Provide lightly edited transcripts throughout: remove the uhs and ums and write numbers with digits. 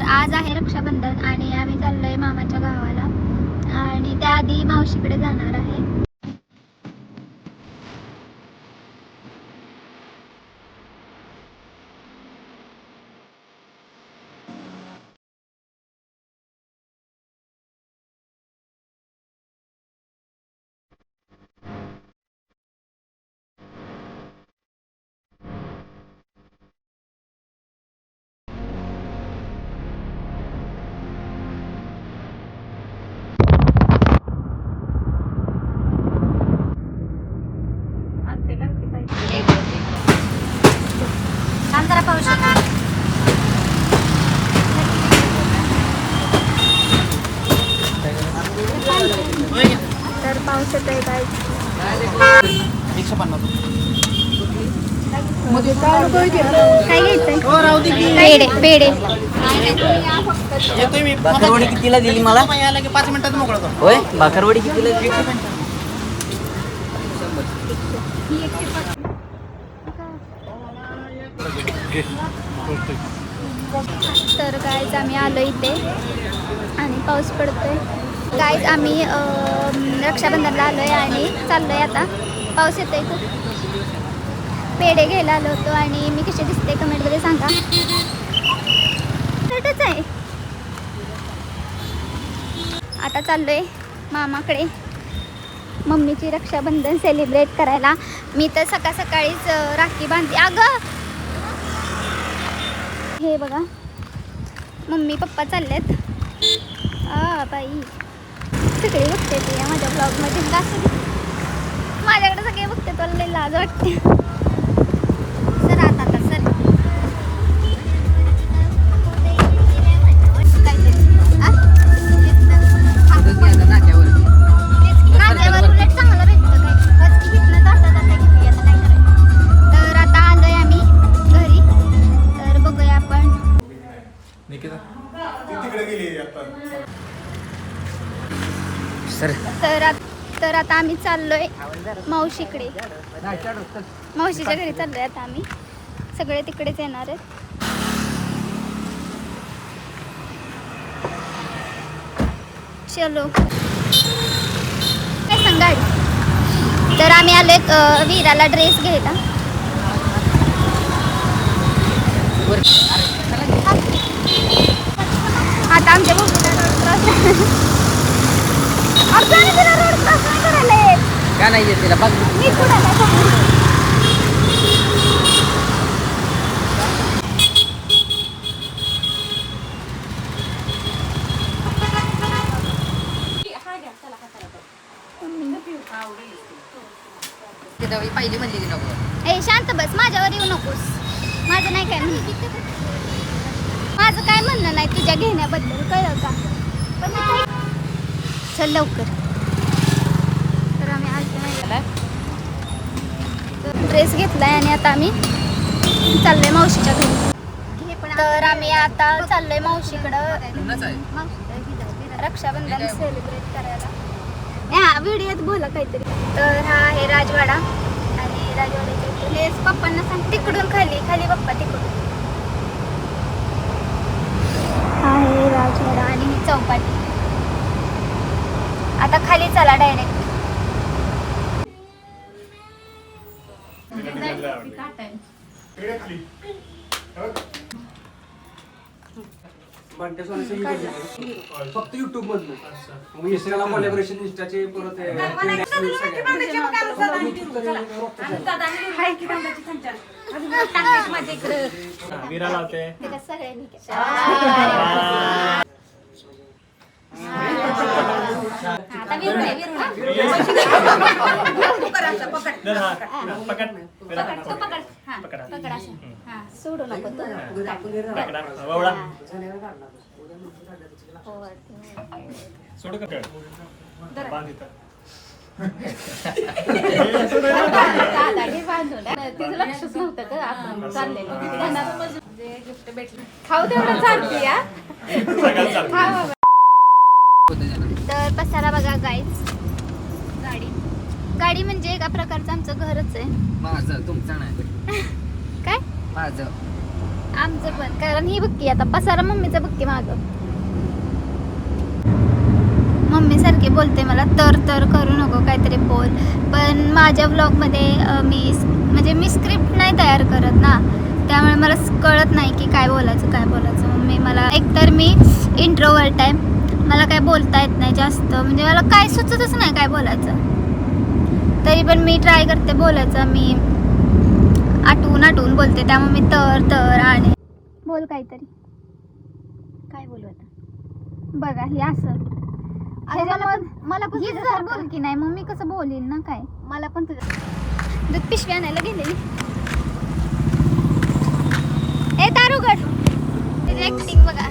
आज आहे रक्षाबंधन आणि आम्ही चाललोय मामाच्या गावाला आणि त्याआधी मावशीकडे जाणार आहे. जरा पाहू शकता तर पाऊस येतोय काय काय घ्यायचंय पेढे भाकरवडी कितीला दिली मला? 5 मिनिटात मोकळा करतो. होय, भाकरवडी कितीला दिली? तर गाईज आम्ही आलो इथे आणि पाऊस पडतोय. गाईज आम्ही रक्षाबंधनला आलोय आणि चाललोय आता. पाऊस येतोय खूप. पेढे घ्यायला आलो होतो आणि मी कशी दिसते कमेंटमध्ये सांगा. भेटच आहे. आता चाललोय मामाकडे मम्मीची रक्षाबंधन सेलिब्रेट करायला. मी तर सकाळीच राखी बांधली. अगं हे बघा मम्मी पप्पा चाललेत. बाई सगळे बघते ते माझ्या ब्लॉगमध्ये. का माझ्याकडे सगळे बघते तुला लई लाज वाटते. सर आता सर नाट्यावर उलट चांगलं भेटतं काय घेतलं जाता काय करायचं. तर आता आलोय आम्ही घरी. तर बघूया आपण. तर आता आम्ही चाललोय मावशीकडे. मावशीच्या घरी चाललोय आता आम्ही. सगळे तिकडेच येणार आहेत. चलो काय सांगा. तर आम्ही आलोय वीराला ड्रेस घ्यायला. आता आमच्या मम्मीला रोड क्रॉस नाही करायला. का नाही तिला बघ मी कुणाला पहिली म्हणली नको. ए शांत बस. माझ्यावर येऊ नकोस. माझं नाही काय म्हणणं. माझं काय म्हणणं नाही तुझ्या घेण्याबद्दल, कळलं का? पण चल लवकर. तर आम्ही आज ड्रेस घेतलाय आणि आता आम्ही चाललोय मावशीच्या घरी. तर आम्ही आता चाललोय मावशीकडं रक्षाबंधन सेलिब्रेट करायला. हा व्हिडिओत बोला काहीतरी. तर हा आहे राजवाडा आणि राजवाड्याच्या हे पप्पांना सांग तिकडून खाली पप्पा तिकडून. हा आहे राजवाडा आणि ही चौपाटी. आता खाली चला डायरेक्ट. फक्त युट्यूब मधून इंस्टाला कोलॅबोरेशन इंस्टाचे परत विरा लावते. सोडू नको सोडू का लक्षच नव्हतं का आपण चाललेलं. खाऊ तेवढं चालते या. तर पसारा बघा गाईज. गाडी म्हणजे एका प्रकारचं आमचं घरच आहे. माझं तुमचं नाही काय माझं. आमचं पण, कारण ही बक्की आता पसारा मम्मीचा बक्की मागं. मम्मी सारखे बोलते मला तर करू नको, काहीतरी बोल. पण माझ्या ब्लॉगमध्ये मी स्क्रिप्ट नाही तयार करत ना, त्यामुळे मला कळत नाही की काय बोलायचं. मम्मी मला एकतर मी इंट्रोवर्ट आहे, मला काय बोलता येत नाही जास्त, म्हणजे मला काय सुचतच नाही काय बोलायचं. तरी पण मी ट्राय करते बोलायचं, मी आठवून बोलते, त्यामुळे मी तर आणि बोल काहीतरी. काय बोलू आता? बघा हे असं मला पण जर बोल की नाही, मग मी कसं बोलील ना काय. मला पण तुझं दूध पिशवी आणायला गेलेली. ए दारुगड ऍक्टिंग बघा.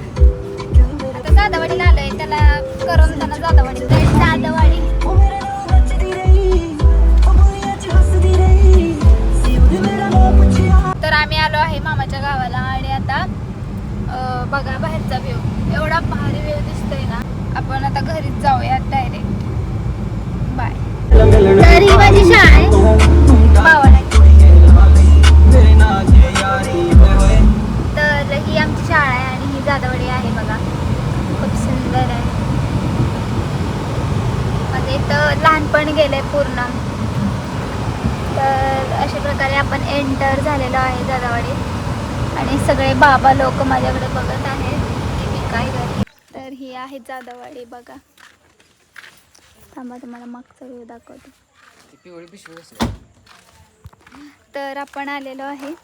आता जाधववाडीला आलोय, त्याला करमताना जाधववाडी. तर आम्ही आलो आहे मामाच्या गावाला आणि आता बघा बाहेरचा व्ह्यू, एवढा भारी व्ह्यू दिसतोय ना. आपण आता घरीच जाऊया डायरेक्ट. बाय. तर ही माझी शाळा आहे पावणा. तर ही आमची शाळा आहे आणि ही जाधववाडी आहे बघा, खूप सुंदर आहे. म्हणजे इथं लहानपण गेलंय पूर्ण. तर अशा प्रकारे आपण एंटर झालेलो आहे जाधववाडीत आणि सगळे बाबा लोक माझ्याकडे बघत आहेत की मी काय करते. तर ही आहे जाधववाडी बघा. थांबा तुम्हाला मागचा व्ह्यू दाखवते. तर आपण आलेलो आहे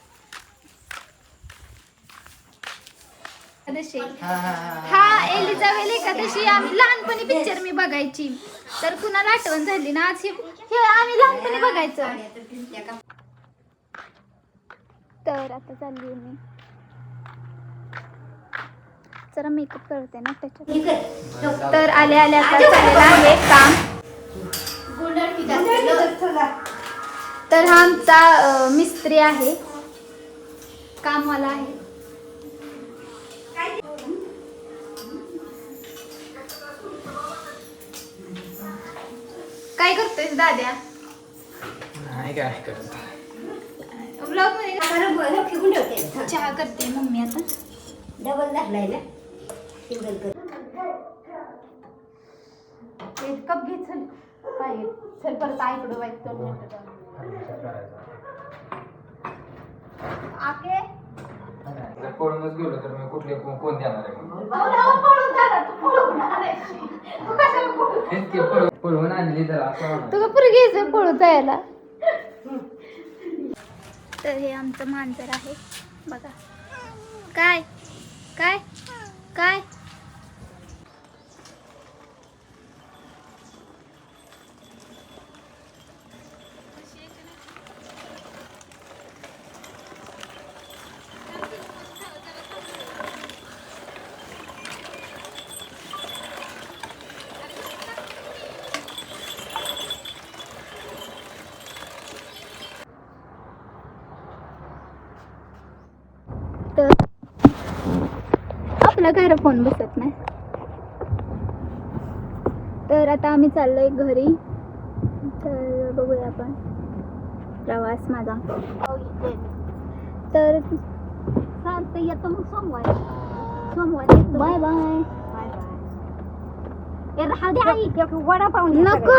एकादशी. हा एलिझाबेथ एकादशी आम्ही लहानपणी पिक्चर मी बघायची, तर कुणाला आठवण झाली ना, आज हे आम्ही लहानपणी बघायचं. तर आता चालली मी जरा मेकअप करते ना त्याच्यात. तर आले आता चाललेलं आहे काम. तर हा आमचा मिस्त्री आहे, कामवाला आहे. काय करतोय दाद्या? नाही काय करत. ब्लॉग मध्ये चहा करते मम्मी आता. डबल झालाय ना, सिंगल कर. कप घे चल. काय चल परत आईकडं वाईट आके पळूनच गेलो तर मी कुठले कोण देणार आहे? पळून आणली तर असं तुला पुरगी पळू जायला. तर हे आमचं मांजर आहे बघा. काय काय काय आपला घर फोन बसत नाही. तर आता आम्ही चाललोय घरी. तर बघूया आपण प्रवास माझा. तर चालतं येतो मग सोमवारी बाय बाय. वडापाव नको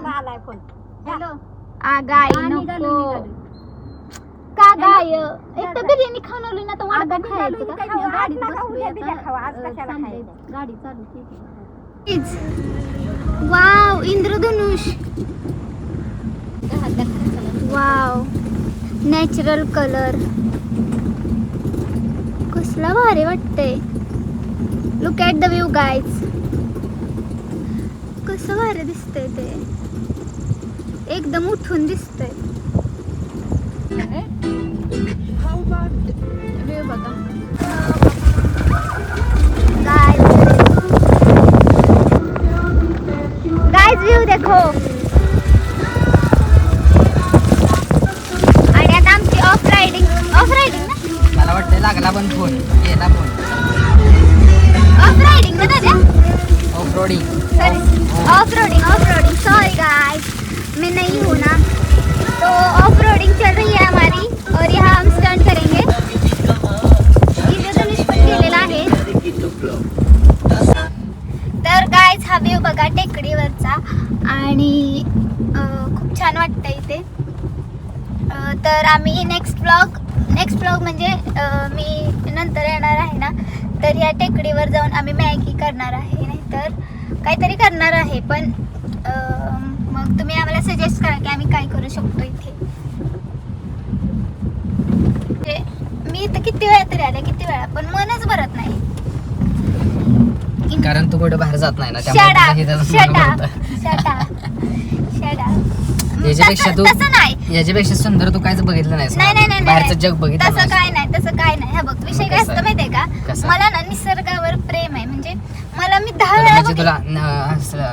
आलाय फोन. हॅलो गाय नको का गाय. एक तर बिर्याणी खाऊन आली ना, तर वडापाव खायचं का? गाडी चालू केली. वाव इंद्रधनुष. वाव नॅचरल कलर कसला भारी वाटतंय. Look at the view guys. कसं भारी दिसतंय ते, एकदम उठून दिसतंय. व्ह्यू बघा गाइस व्यू देखो. आणि आता आमची ऑफ रायडिंग ना, मला वाटतं लागला पण फोन गेला फोन. ऑफ राइडिंग ना दादा. Off roading. Sorry off roading sorry guys, मैं नहीं हूँ ना. तो ऑफ रोडिंग चल रही है हमारी और यहाँ हम स्टंट करेंगे. व्ह्यू बघा टेकडीवरचा आणि खूप छान वाटतं इथे. तर आम्ही नेक्स्ट ब्लॉग म्हणजे मी नंतर येणार आहे ना, तर या टेकडीवर जाऊन आम्ही मॅगी करणार आहे, नाहीतर काहीतरी करणार आहे. पण मग तुम्ही आम्हाला सजेस्ट करा की आम्ही काय करू शकतो इथे. म्हणजे मी इथं किती वेळा तरी आले, किती वेळा, पण मनच भरत नाही. कारण तू कुठे बाहेर जात नाही ना, याच्यापेक्षा तू तसं नाही, याच्यापेक्षा सुंदर तू कायच बघितलं नाही नाही नाही नाही, बाहेरचं जग बघितलं तसं नाहीस. काय नाही, तसं काय नाही. हा बघ विषय काय असतं माहितीये का, कसं? मला ना निसर्गावर प्रेम आहे. म्हणजे मला मी 10 वेळा म्हणजे तुला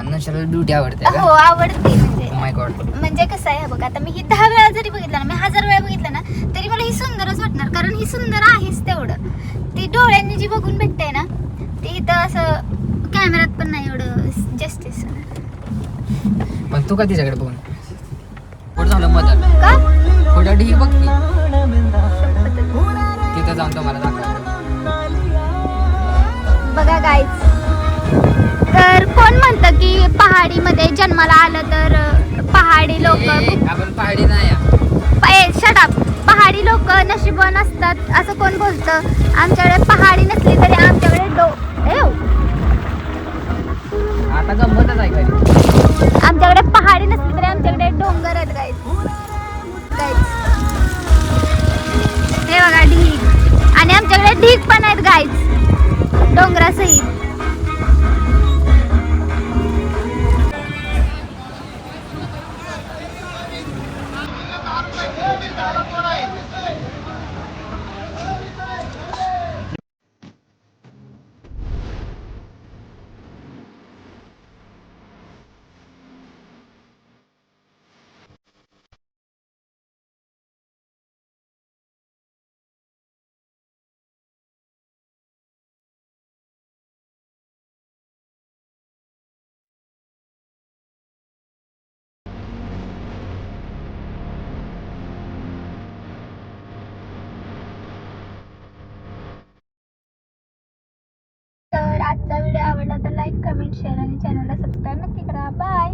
नॅचरल ब्युटी आवडते हो आवडते. म्हणजे माय गॉड. म्हणजे कसं आहे बघ, आता मी ही 10 वेळा जरी बघितलं ना, मी 1000 वेळा बघितलं ना, तरी मला ही सुंदरच वाटणार. कारण ही सुंदर आहेच तेवढं. ती डोळ्यांनी जी बघून भेटते ना, ती इथं असं कॅमेऱ्यात पण नाही एवढं जस्टिस. पण तू का तिच्याकडे बघून कुठं झालं मदत का थोडं ढीक बघ की, तिथं जाऊन तुम्हाला दाखवा. बघा गाईज, तर कोण म्हणतं की पहाडीमध्ये जन्माला आलं तर पहाडी लोक आपण पहाडी नाही शट पहाडी लोक नशिबवान असतात असं कोण बोलतं. आमच्याकडे पहाडी नसली तरी आमच्याकडे आता गंमतच आहे घरी. आमच्याकडे पहाडी नसली तरी आमच्याकडे डोंगर आहेत गाईज. हे बघा ढीग, आणि आमच्याकडे ढीग पण आहेत गाईज डोंगरासहित. तर आजचा व्हिडिओ आवडला तर लाईक, कमेंट, शेअर आणि चॅनलला सबस्क्राईब नक्की करा. बाय.